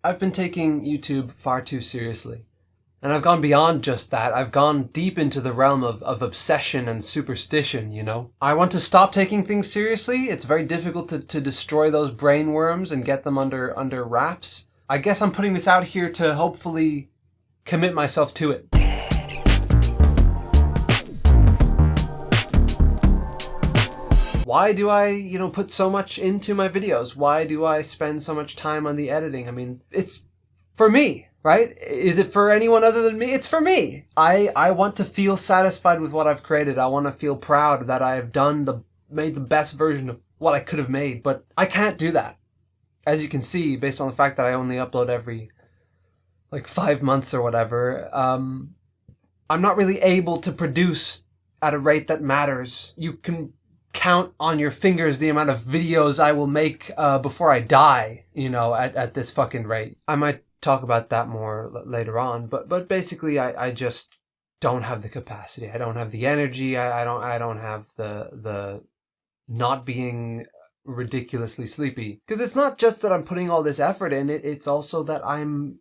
I've been taking YouTube far too seriously. And I've gone beyond just that. I've gone deep into the realm of obsession and superstition, you know? I want to stop taking things seriously. It's very difficult to destroy those brain worms and get them under wraps. I guess I'm putting this out here to hopefully commit myself to it. Why do I, put so much into my videos? Why do I spend so much time on the editing? I mean, it's for me, right? Is it for anyone other than me? It's for me. I want to feel satisfied with what I've created. I want to feel proud that I have made the best version of what I could have made, but I can't do that. As you can see, based on the fact that I only upload every 5 months or whatever, I'm not really able to produce at a rate that matters. You can count on your fingers the amount of videos I will make before I die, at this fucking rate. I might talk about that more later on, but basically I just don't have the capacity. I don't have the energy. I don't have the not being ridiculously sleepy. Because it's not just that I'm putting all this effort in it, it's also that I'm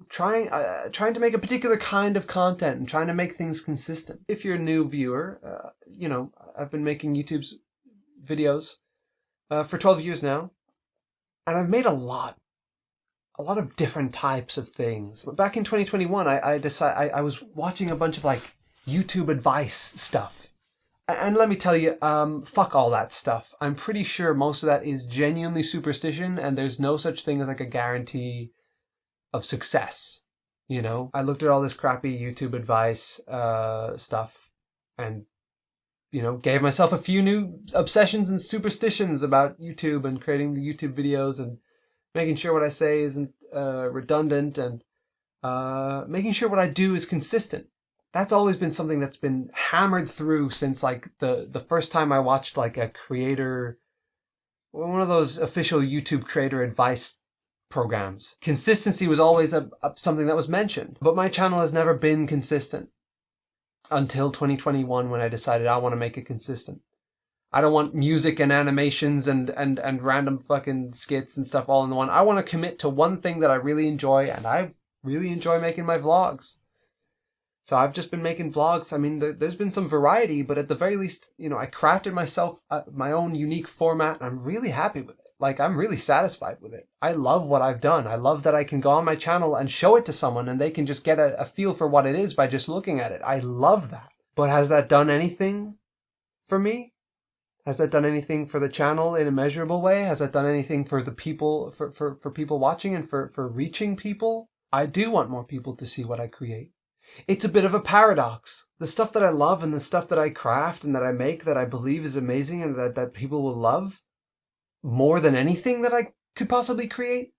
trying to make a particular kind of content and trying to make things consistent. If you're a new viewer, I've been making YouTube's videos for 12 years now, and I've made a lot of different types of things. But back in 2021, I decided I was watching a bunch of YouTube advice stuff. And let me tell you, fuck all that stuff. I'm pretty sure most of that is genuinely superstition, and there's no such thing as a guarantee of success. I looked at all this crappy YouTube advice stuff and gave myself a few new obsessions and superstitions about YouTube and creating the YouTube videos and making sure what I say isn't redundant and making sure what I do is consistent. That's always been something that's been hammered through since the first time I watched a creator, one of those official YouTube creator advice programs. Consistency was always something that was mentioned, but my channel has never been consistent until 2021 when I decided I want to make it consistent. I don't want music and animations and random fucking skits and stuff all in one. I want to commit to one thing that I really enjoy, and I really enjoy making my vlogs. So I've just been making vlogs. I mean, there's been some variety, but at the very least, I crafted myself my own unique format, and I'm really happy with it. I'm really satisfied with it. I love what I've done. I love that I can go on my channel and show it to someone and they can just get a feel for what it is by just looking at it. I love that. But has that done anything for me? Has that done anything for the channel in a measurable way? Has that done anything for the people, for people watching and for reaching people? I do want more people to see what I create. It's a bit of a paradox. The stuff that I love and the stuff that I craft and that I make that I believe is amazing and that people will love more than anything that I could possibly create,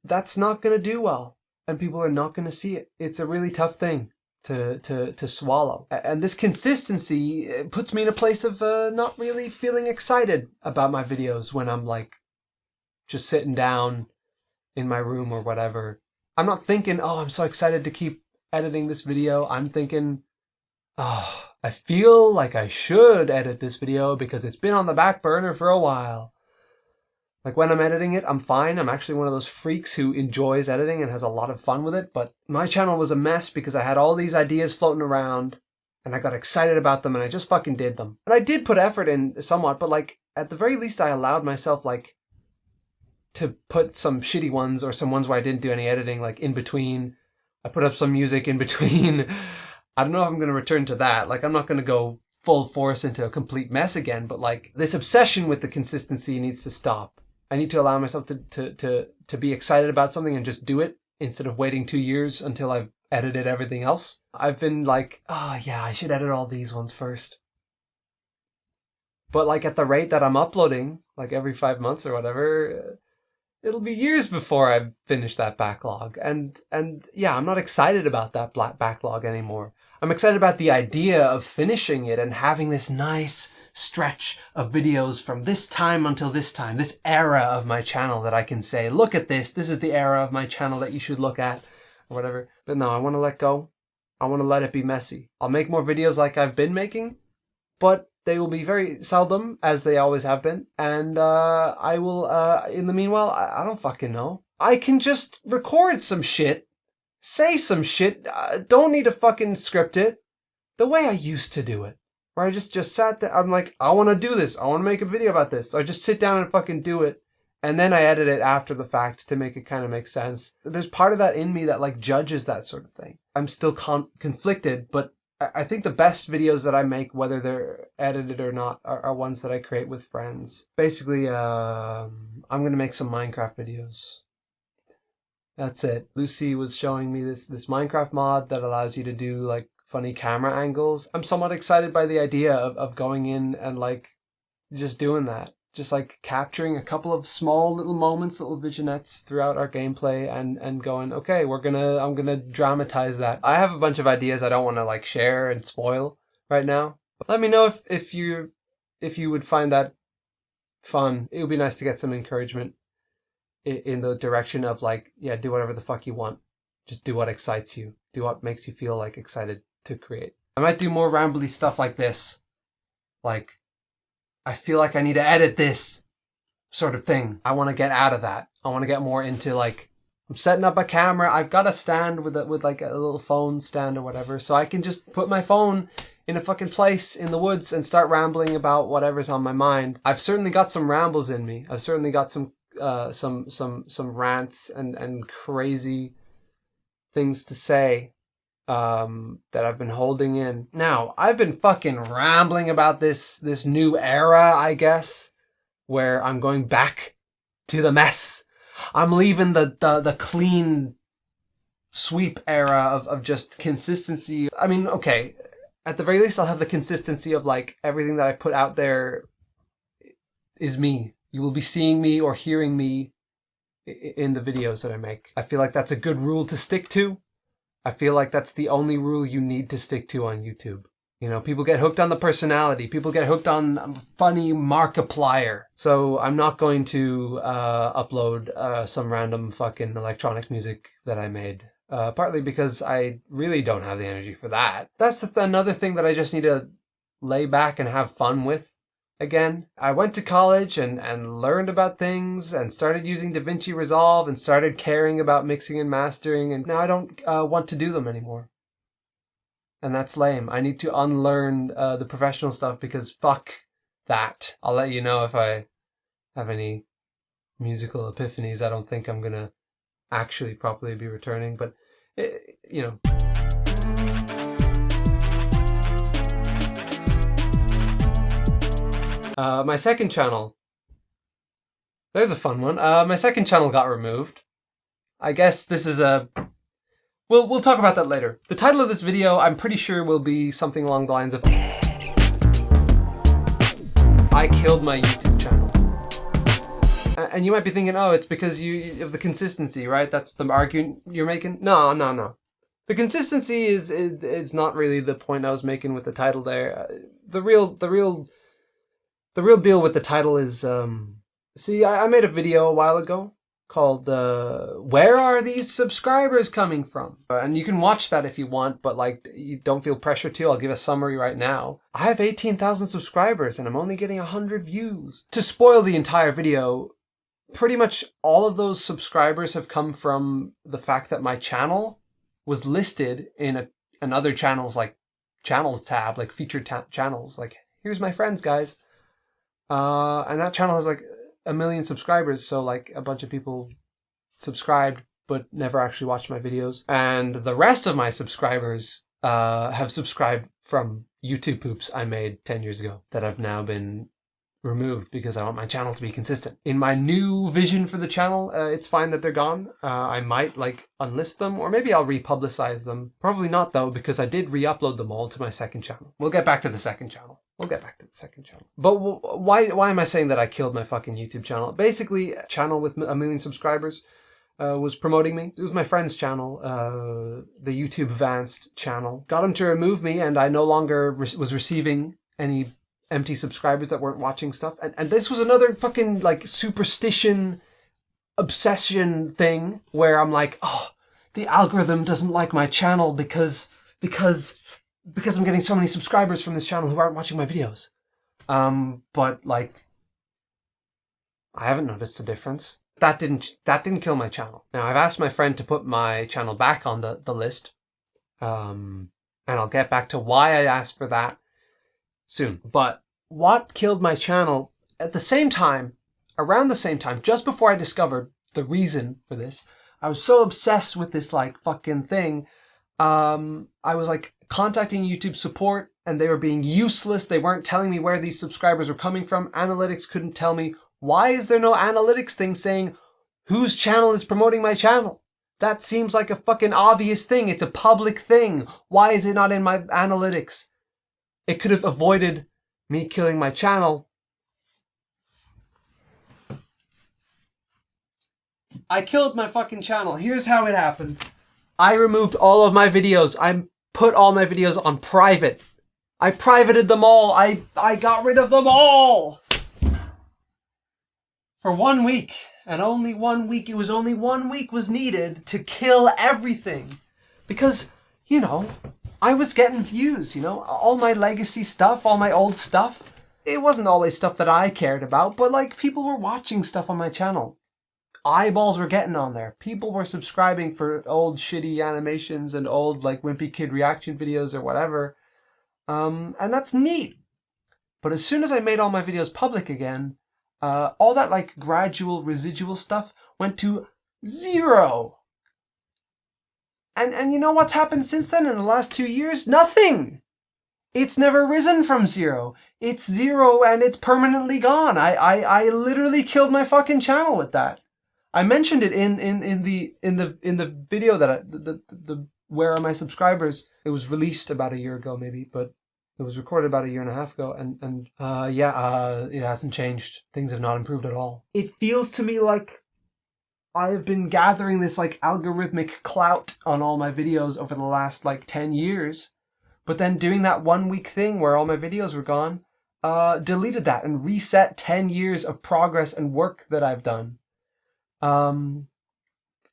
that's not going to do well. And people are not going to see it. It's a really tough thing to swallow. And this consistency puts me in a place of not really feeling excited about my videos when I'm just sitting down in my room or whatever. I'm not thinking, oh, I'm so excited to keep editing this video. I'm thinking, oh, I feel like I should edit this video because it's been on the back burner for a while. When I'm editing it, I'm fine. I'm actually one of those freaks who enjoys editing and has a lot of fun with it. But my channel was a mess because I had all these ideas floating around and I got excited about them and I just fucking did them. And I did put effort in somewhat, but at the very least I allowed myself to put some shitty ones or some ones where I didn't do any editing in between. I put up some music in between. I don't know if I'm going to return to that. I'm not going to go full force into a complete mess again, but this obsession with the consistency needs to stop. I need to allow myself to be excited about something and just do it instead of waiting 2 years until I've edited everything else. I've been oh yeah, I should edit all these ones first. But at the rate that I'm uploading, every 5 months or whatever, it'll be years before I finish that backlog. And yeah, I'm not excited about that backlog anymore. I'm excited about the idea of finishing it and having this nice stretch of videos from this time until this time, this era of my channel that I can say, look at this is the era of my channel that you should look at, or whatever. But no, I want to let go. I want to let it be messy. I'll make more videos like I've been making, but they will be very seldom, as they always have been. And I will, in the meanwhile, I don't fucking know. I can just record some shit, say some shit, don't need to fucking script it, the way I used to do it. Where I just sat there, I'm like, I want to do this, I want to make a video about this, so I just sit down and fucking do it, and then I edit it after the fact to make it kind of make sense. There's part of that in me that like judges that sort of thing. I'm still conflicted, but I think the best videos that I make, whether they're edited or not, are ones that I create with friends. Basically, I'm going to make some Minecraft videos. That's it. Lucy was showing me this Minecraft mod that allows you to do like funny camera angles. I'm somewhat excited by the idea of going in and like just doing that. Just like capturing a couple of small little moments, little vignettes throughout our gameplay and going, okay, I'm gonna dramatize that. I have a bunch of ideas I don't want to like share and spoil right now. But let me know if you would find that fun. It would be nice to get some encouragement in the direction of like, yeah, do whatever the fuck you want. Just do what excites you. Do what makes you feel like excited to create. I might do more rambly stuff like this. Like, I feel like I need to edit this sort of thing. I want to get out of that. I want to get more into like, I'm setting up a camera. I've got a stand with like a little phone stand or whatever. So I can just put my phone in a fucking place in the woods and start rambling about whatever's on my mind. I've certainly got some rambles in me. I've certainly got some rants and crazy things to say that I've been holding in. Now, I've been fucking rambling about this new era, I guess, where I'm going back to the mess. I'm leaving the clean sweep era of just consistency. I mean, okay, at the very least I'll have the consistency of like everything that I put out there is me. You will be seeing me or hearing me in the videos that I make. I feel like that's a good rule to stick to. I feel like that's the only rule you need to stick to on YouTube. You know, people get hooked on the personality. People get hooked on funny Markiplier. So I'm not going to upload some random fucking electronic music that I made. Partly because I really don't have the energy for that. That's another thing that I just need to lay back and have fun with. Again, I went to college and learned about things and started using DaVinci Resolve and started caring about mixing and mastering, and now I don't want to do them anymore. And that's lame. I need to unlearn the professional stuff because fuck that. I'll let you know if I have any musical epiphanies. I don't think I'm gonna actually properly be returning, but you know. My second channel. There's a fun one. My second channel got removed. I guess this is a... We'll talk about that later. The title of this video, I'm pretty sure, will be something along the lines of I killed my YouTube channel. And you might be thinking, oh, it's because of the consistency, right? That's the argument you're making? No. The consistency is not really the point I was making with the title there. The real deal with the title is, see, I made a video a while ago called, Where Are These Subscribers Coming From? And you can watch that if you want, but like, you don't feel pressure to. I'll give a summary right now. I have 18,000 subscribers and I'm only getting 100 views. To spoil the entire video, pretty much all of those subscribers have come from the fact that my channel was listed in another channel's like channels tab, like featured channels. Like, here's my friends, guys. And that channel has like 1 million subscribers, so like a bunch of people subscribed but never actually watched my videos. And the rest of my subscribers have subscribed from YouTube poops I made 10 years ago that have now been removed because I want my channel to be consistent. In my new vision for the channel, it's fine that they're gone. I might like unlist them, or maybe I'll republicize them. Probably not though, because I did re-upload them all to my second channel. We'll get back to the second channel. But why am I saying that I killed my fucking YouTube channel? Basically, a channel with 1 million subscribers was promoting me. It was my friend's channel, the YouTube Advanced channel. Got him to remove me, and I no longer was receiving any empty subscribers that weren't watching stuff. And this was another fucking like superstition, obsession thing where I'm like, oh, the algorithm doesn't like my channel because I'm getting so many subscribers from this channel who aren't watching my videos. But like, I haven't noticed a difference. that didn't kill my channel. Now, I've asked my friend to put my channel back on the list. And I'll get back to why I asked for that soon. But what killed my channel at the same time, around the same time, just before I discovered the reason for this, I was so obsessed with this like fucking thing. I was like contacting YouTube support and they were being useless. They weren't telling me where these subscribers were coming from. Analytics couldn't tell me. Why is there no analytics thing saying whose channel is promoting my channel? That seems like a fucking obvious thing. It's a public thing. Why is it not in my analytics? It could have avoided me killing my channel. I killed my fucking channel. Here's how it happened. I removed all of my videos. I put all my videos on private. I privated them all. I got rid of them all. For 1 week. And only 1 week. It was only 1 week was needed to kill everything. Because, you know, I was getting views, you know. All my legacy stuff, all my old stuff. It wasn't always stuff that I cared about, but like people were watching stuff on my channel. Eyeballs were getting on there. People were subscribing for old shitty animations and old like Wimpy Kid reaction videos or whatever. And that's neat. But as soon as I made all my videos public again, all that like gradual residual stuff went to 0. And you know what's happened since then in the last 2 years? Nothing. It's never risen from 0. It's 0 and it's permanently gone. I literally killed my fucking channel with that. I mentioned it in the video that the Where Are My Subscribers? It was released about a year ago maybe, but it was recorded about a year and a half ago, and it hasn't changed. Things have not improved at all. It feels to me like I've been gathering this like algorithmic clout on all my videos over the last like 10 years, but then doing that 1 week thing where all my videos were gone, deleted that and reset 10 years of progress and work that I've done.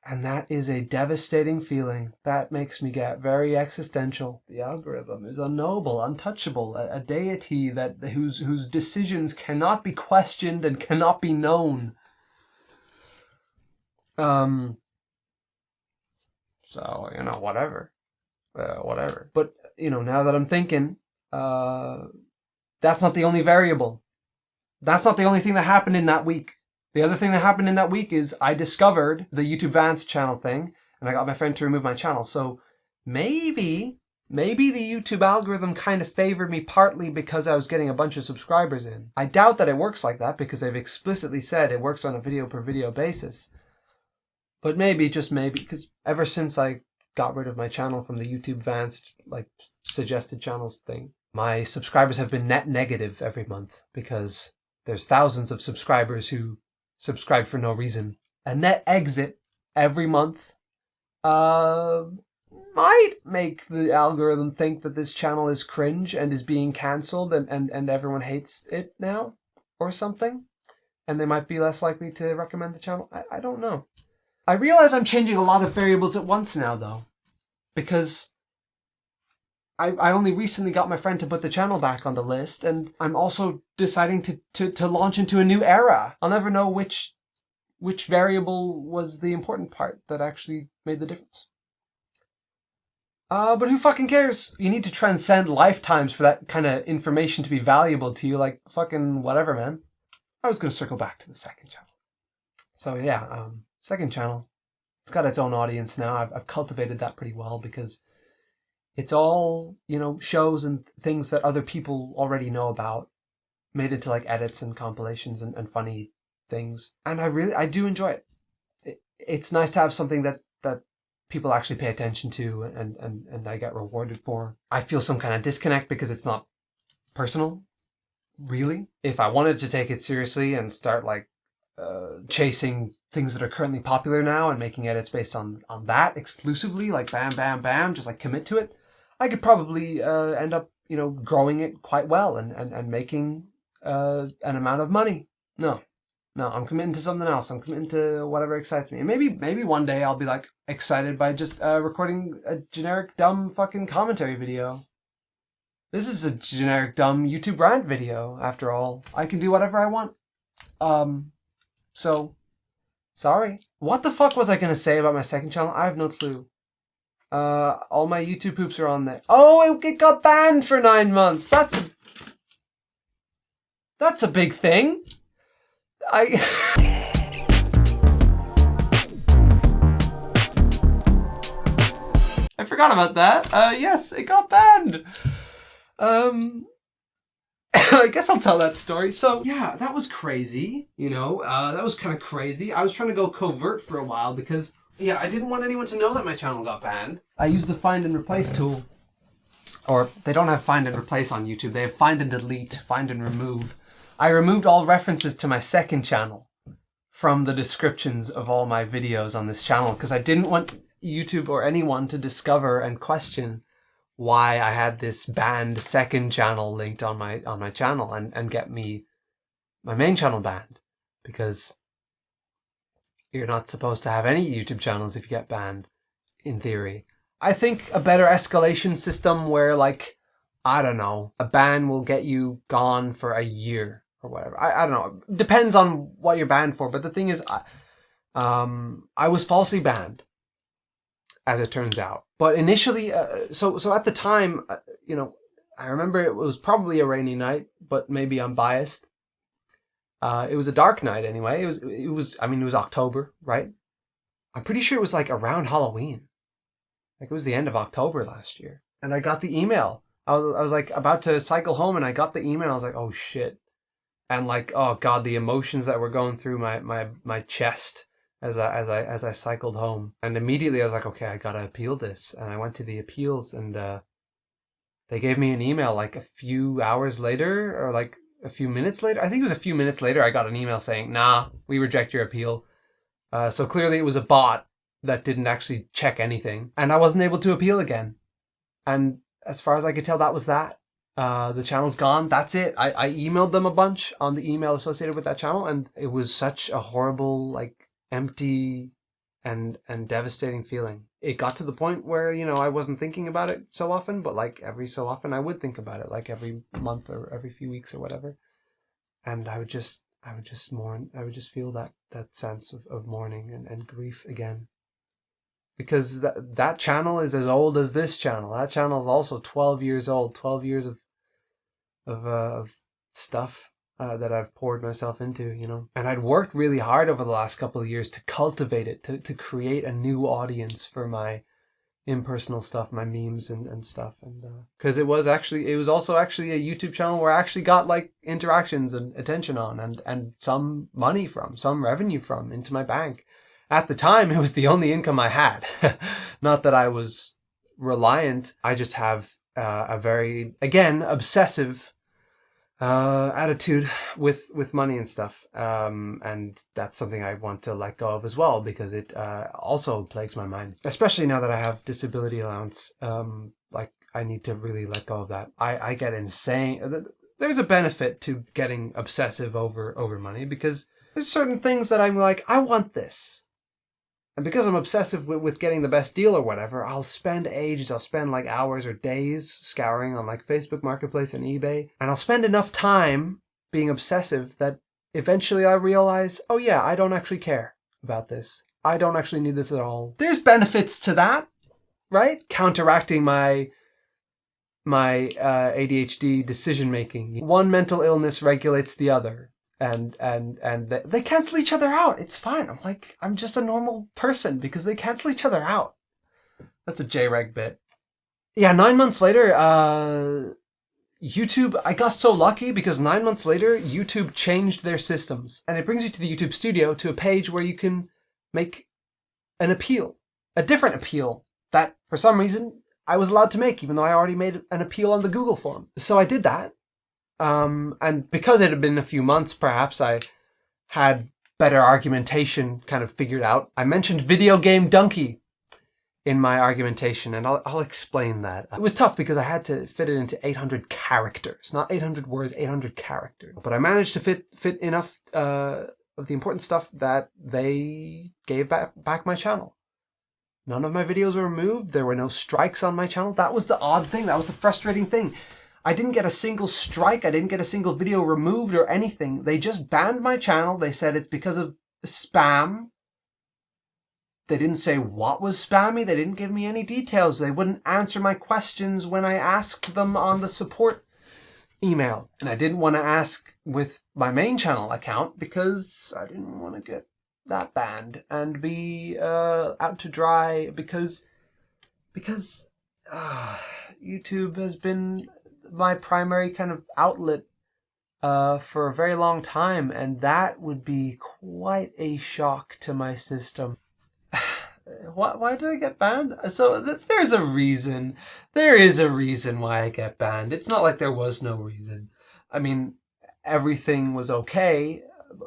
And that is a devastating feeling. That makes me get very existential. The algorithm is unknowable, untouchable, a deity whose decisions cannot be questioned and cannot be known. So, you know, whatever. But, you know, now that I'm thinking, that's not the only variable. That's not the only thing that happened in that week. The other thing that happened in that week is I discovered the YouTube Vanced channel thing, and I got my friend to remove my channel. So maybe the YouTube algorithm kind of favored me partly because I was getting a bunch of subscribers in. I doubt that it works like that because they've explicitly said it works on a video per video basis. But maybe, just maybe, because ever since I got rid of my channel from the YouTube Vanced, like, suggested channels thing, my subscribers have been net negative every month because there's thousands of subscribers who subscribe for no reason. A net exit every month might make the algorithm think that this channel is cringe and is being cancelled and everyone hates it now or something. And they might be less likely to recommend the channel. I don't know. I realize I'm changing a lot of variables at once now, though, because I only recently got my friend to put the channel back on the list, and I'm also deciding to launch into a new era. I'll never know which variable was the important part that actually made the difference. But who fucking cares? You need to transcend lifetimes for that kind of information to be valuable to you, like fucking whatever, man. I was going to circle back to the second channel. So yeah, second channel. It's got its own audience now. I've cultivated that pretty well because it's all, you know, shows and things that other people already know about, made into like edits and compilations and funny things. And I do enjoy it. It's nice to have something that people actually pay attention to and I get rewarded for. I feel some kind of disconnect because it's not personal, really. If I wanted to take it seriously and start like chasing things that are currently popular now and making edits based on that exclusively, like bam, bam, bam, just like commit to it, I could probably end up, you know, growing it quite well and making an amount of money. No, I'm committing to something else. I'm committing to whatever excites me. And maybe one day I'll be like excited by just recording a generic dumb fucking commentary video. This is a generic dumb YouTube rant video, after all. I can do whatever I want. So Sorry. What the fuck was I gonna say about my second channel? I have no clue. All my YouTube poops are on there. Oh, it got banned for 9 months. That's a big thing. I forgot about that. Yes, it got banned. I guess I'll tell that story. So yeah, that was crazy. You know, that was kind of crazy. I was trying to go covert for a while because, yeah, I didn't want anyone to know that my channel got banned. I used the find and replace tool. Or they don't have find and replace on YouTube. They have find and delete, find and remove. I removed all references to my second channel from the descriptions of all my videos on this channel because I didn't want YouTube or anyone to discover and question why I had this banned second channel linked on my channel and get my main channel banned, because you're not supposed to have any YouTube channels if you get banned, in theory. I think a better escalation system where, like, I don't know, a ban will get you gone for a year or whatever. I don't know. Depends on what you're banned for. But the thing is, I was falsely banned, as it turns out. But initially, so at the time, you know, I remember it was probably a rainy night, but maybe I'm biased. It was a dark night anyway. It was October, right? I'm pretty sure it was like around Halloween. Like it was the end of October last year. And I got the email. I was like about to cycle home and I got the email. I was like, oh shit. And like, oh God, the emotions that were going through my chest as I cycled home. And immediately I was like, okay, I gotta appeal this. And I went to the appeals and they gave me an email like a few hours later, or like a few minutes later. I think it was a few minutes later I got an email saying, nah, we reject your appeal. So clearly it was a bot that didn't actually check anything. And I wasn't able to appeal again. And as far as I could tell, that was that. The channel's gone. That's it. I emailed them a bunch on the email associated with that channel, and it was such a horrible, like, empty and devastating feeling. It got to the point where, you know, I wasn't thinking about it so often, but like every so often I would think about it, like every month or every few weeks or whatever. And I would just mourn. I would just feel that sense of mourning and grief again. Because that channel is as old as this channel. That channel is also 12 years old. 12 years of stuff that I've poured myself into, you know. And I'd worked really hard over the last couple of years to cultivate it, to create a new audience for my impersonal stuff, my memes and stuff. And because it was also actually a YouTube channel where I actually got like interactions and attention on and some money from, some revenue from into my bank. At the time, it was the only income I had. Not that I was reliant. I just have a very, again, obsessive attitude with money and stuff. And that's something I want to let go of as well, because it also plagues my mind. Especially now that I have disability allowance. Like, I need to really let go of that. I get insane. There's a benefit to getting obsessive over money, because there's certain things that I'm like, I want this. And because I'm obsessive with getting the best deal or whatever, I'll spend ages, I'll spend like hours or days scouring on like Facebook Marketplace and eBay. And I'll spend enough time being obsessive that eventually I realize, oh yeah, I don't actually care about this. I don't actually need this at all. There's benefits to that, right? Counteracting my ADHD decision making. One mental illness regulates the other. And they cancel each other out. It's fine. I'm like, I'm just a normal person because they cancel each other out. That's a J-Reg bit. Yeah, 9 months later, YouTube, I got so lucky because 9 months later, YouTube changed their systems. And it brings you to the YouTube studio, to a page where you can make an appeal. A different appeal that, for some reason, I was allowed to make, even though I already made an appeal on the Google form. So I did that. And because it had been a few months, perhaps I had better argumentation kind of figured out. I mentioned video game donkey in my argumentation, and I'll explain that. It was tough because I had to fit it into 800 characters, not 800 words, 800 characters. But I managed to fit enough of the important stuff that they gave back my channel. None of my videos were removed. There were no strikes on my channel. That was the odd thing. That was the frustrating thing. I didn't get a single strike. I didn't get a single video removed or anything. They just banned my channel. They said it's because of spam. They didn't say what was spammy. They didn't give me any details. They wouldn't answer my questions when I asked them on the support email. And I didn't want to ask with my main channel account because I didn't want to get that banned and be out to dry because YouTube has been my primary kind of outlet for a very long time, and that would be quite a shock to my system. Why do I get banned? So there's a reason. There is a reason why I get banned. It's not like there was no reason. I mean, everything was okay,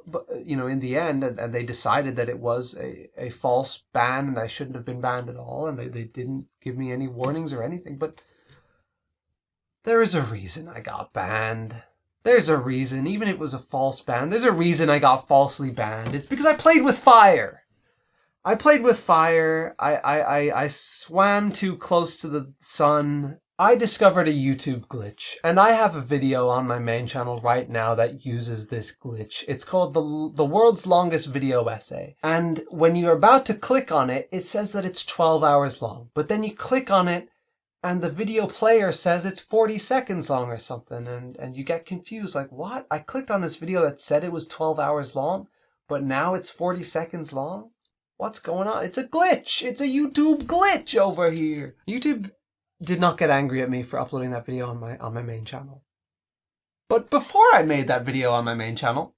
but in the end, and they decided that it was a false ban and I shouldn't have been banned at all, and they didn't give me any warnings or anything, but there is a reason I got banned. There's a reason, even if it was a false ban, there's a reason I got falsely banned. It's because I played with fire. I swam too close to the sun. I discovered a YouTube glitch, and I have a video on my main channel right now that uses this glitch. It's called the world's longest video essay. And when you're about to click on it, it says that it's 12 hours long. But then you click on it, and the video player says it's 40 seconds long or something, and you get confused, like, what? I clicked on this video that said it was 12 hours long, but now it's 40 seconds long? What's going on? It's a glitch! It's a YouTube glitch over here! YouTube did not get angry at me for uploading that video on my main channel. But before I made that video on my main channel,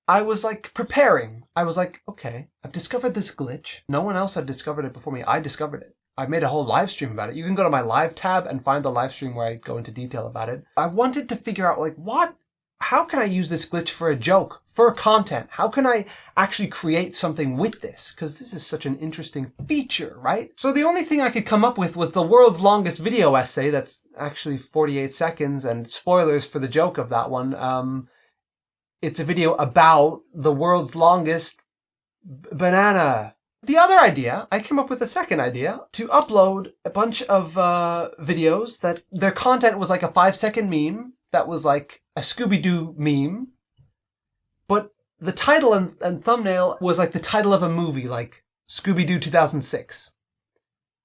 I was like preparing. I was like, okay, I've discovered this glitch. No one else had discovered it before me. I discovered it. I made a whole live stream about it. You can go to my live tab and find the live stream where I go into detail about it. I wanted to figure out, like, how can I use this glitch for a joke, for content? How can I actually create something with this? Because this is such an interesting feature, right? So the only thing I could come up with was the world's longest video essay that's actually 48 seconds, and spoilers for the joke of that one. It's a video about the world's longest banana. The other idea, I came up with a second idea, to upload a bunch of videos that their content was like a 5-second meme that was like a Scooby-Doo meme, but the title and thumbnail was like the title of a movie, like Scooby-Doo 2006.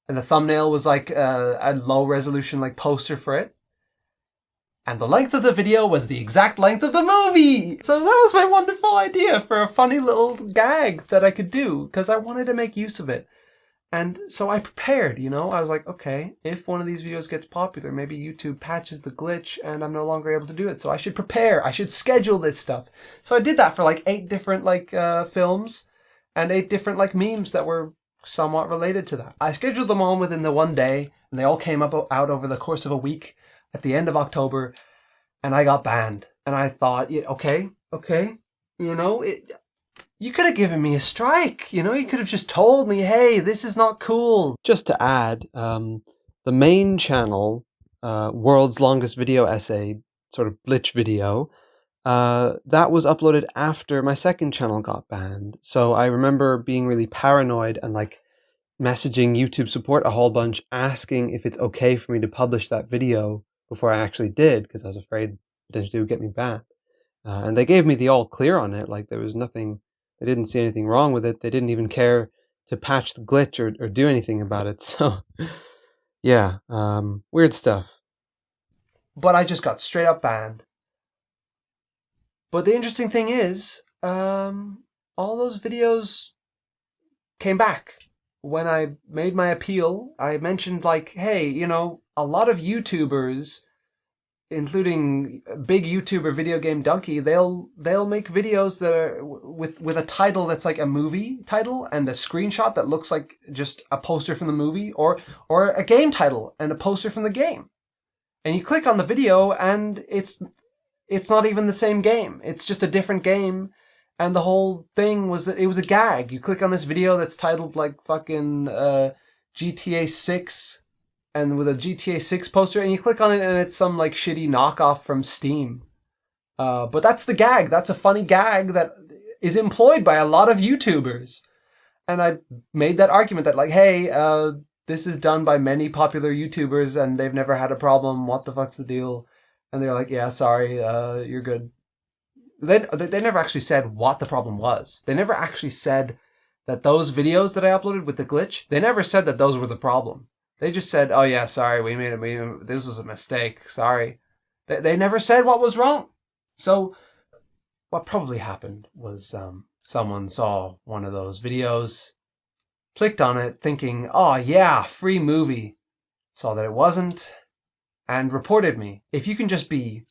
And the thumbnail was like a low-resolution like poster for it. And the length of the video was the exact length of the movie! So that was my wonderful idea for a funny little gag that I could do, because I wanted to make use of it. And so I prepared, I was like, okay, if one of these videos gets popular, maybe YouTube patches the glitch and I'm no longer able to do it. So I should prepare. I should schedule this stuff. So I did that for like 8 different films and 8 different memes that were somewhat related to that. I scheduled them all within the one day, and they all came out over the course of a week at the end of October, and I got banned. And I thought, yeah, okay, you could have given me a strike, you could have just told me, hey, this is not cool. Just to add, the main channel, world's longest video essay, sort of glitch video, that was uploaded after my second channel got banned. So I remember being really paranoid and messaging YouTube support a whole bunch, asking if it's okay for me to publish that video before I actually did, because I was afraid potentially it would get me banned. And they gave me the all clear on it. There was nothing, they didn't see anything wrong with it. They didn't even care to patch the glitch or do anything about it. So, yeah, weird stuff. But I just got straight up banned. But the interesting thing is, all those videos came back. When I made my appeal, I mentioned hey, a lot of YouTubers, including big YouTuber Video Game Donkey, they'll make videos that are with a title that's like a movie title and a screenshot that looks like just a poster from the movie, or a game title and a poster from the game. And you click on the video and it's not even the same game. It's just a different game. And the whole thing was that it was a gag. You click on this video that's titled fucking GTA 6 and with a GTA 6 poster, and you click on it and it's some shitty knockoff from Steam. But that's the gag. That's a funny gag that is employed by a lot of YouTubers. And I made that argument that hey, this is done by many popular YouTubers and they've never had a problem. What the fuck's the deal? And they're like, yeah, sorry, you're good. They never actually said what the problem was. They never actually said that those videos that I uploaded with the glitch, they never said that those were the problem. They just said, oh yeah, sorry, this was a mistake, sorry. They never said what was wrong. So what probably happened was someone saw one of those videos, clicked on it thinking, oh yeah, free movie, saw that it wasn't, and reported me. If you can just be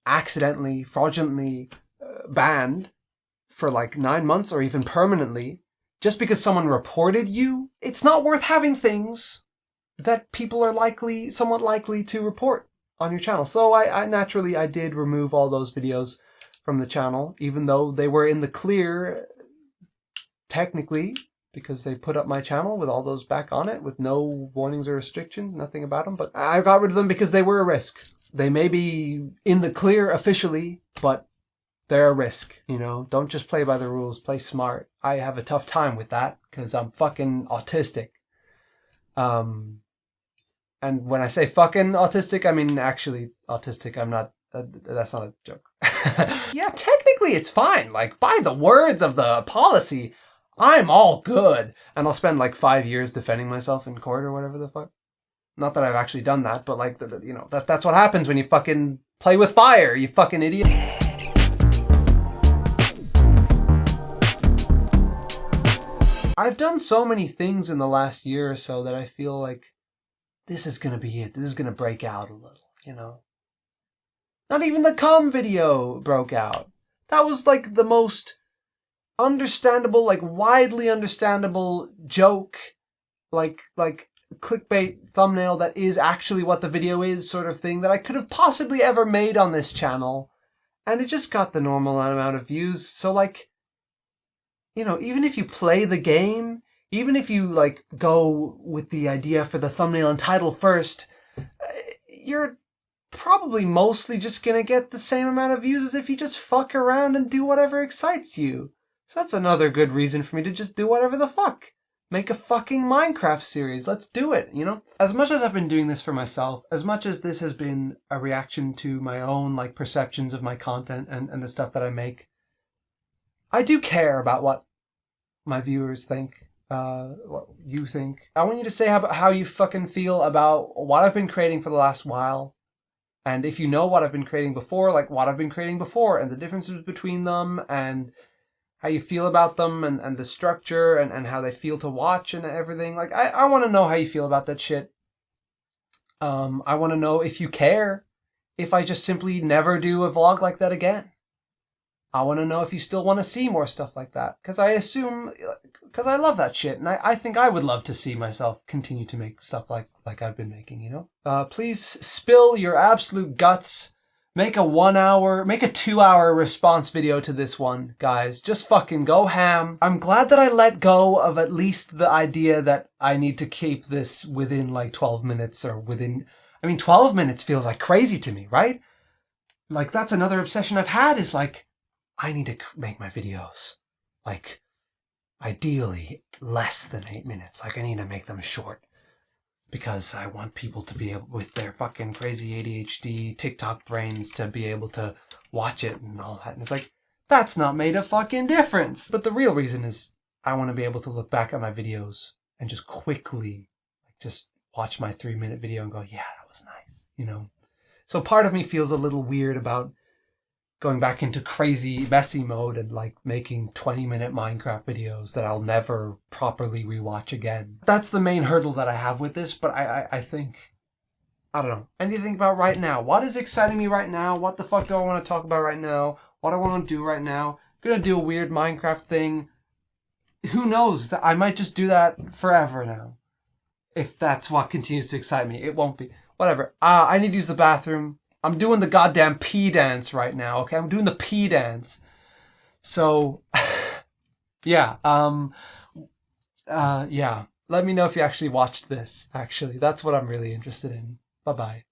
accidentally, fraudulently banned for like 9 months or even permanently, just because someone reported you, it's not worth having things that people are somewhat likely to report on your channel. So I naturally did remove all those videos from the channel, even though they were in the clear, technically, because they put up my channel with all those back on it with no warnings or restrictions, nothing about them. But I got rid of them because they were a risk. They may be in the clear officially, but they're a risk, you know? Don't just play by the rules, play smart. I have a tough time with that because I'm fucking autistic. And when I say fucking autistic, I mean actually autistic. I'm not, that's not a joke. Yeah, technically it's fine. Like, by the words of the policy, I'm all good. And I'll spend like 5 years defending myself in court or whatever the fuck. Not that I've actually done that, but like, you know, that's what happens when you fucking play with fire, you fucking idiot. I've done so many things in the last year or so that I feel like this is gonna be it. This is gonna break out a little, you know? Not even the cum video broke out. That was like the most understandable, like widely understandable joke, like clickbait thumbnail that is actually what the video is sort of thing that I could have possibly ever made on this channel. And it just got the normal amount of views. So like, you know, even if you play the game, even if you like go with the idea for the thumbnail and title first, you're probably mostly just gonna get the same amount of views as if you just fuck around and do whatever excites you. So that's another good reason for me to just do whatever the fuck. Make a fucking Minecraft series. Let's do it, you know? As much as I've been doing this for myself, as much as this has been a reaction to my own like perceptions of my content and the stuff that I make, I do care about what my viewers think, what you think. I want you to say how you fucking feel about what I've been creating for the last while. And if you know what I've been creating before, like what I've been creating before and the differences between them and how you feel about them and the structure and how they feel to watch and everything. Like, I want to know how you feel about that shit. I want to know if you care, if I just simply never do a vlog like that again. I want to know if you still want to see more stuff like that. Because I love that shit. And I think I would love to see myself continue to make stuff like I've been making, you know? Please spill your absolute guts. Make a 2-hour response video to this one, guys. Just fucking go ham. I'm glad that I let go of at least the idea that I need to keep this within like 12 minutes or within... I mean, 12 minutes feels like crazy to me, right? Like, that's another obsession I've had is like, I need to make my videos, like, ideally less than 8 minutes. Like, I need to make them short. Because I want people to be able, with their fucking crazy ADHD TikTok brains, to be able to watch it and all that. And it's like, that's not made a fucking difference. But the real reason is I want to be able to look back at my videos and just quickly, like, just watch my 3-minute video and go, yeah, that was nice, you know? So part of me feels a little weird about going back into crazy messy mode and like making 20-minute Minecraft videos that I'll never properly rewatch again. That's the main hurdle that I have with this, but I think, I don't know. I need to think about right now. What is exciting me right now? What the fuck do I want to talk about right now? What I want to do right now? I'm gonna do a weird Minecraft thing. Who knows? I might just do that forever now. If that's what continues to excite me. It won't be. Whatever. I need to use the bathroom. I'm doing the goddamn pee dance right now, okay? I'm doing the pee dance. So, yeah, yeah. Let me know if you actually watched this, actually. That's what I'm really interested in. Bye-bye.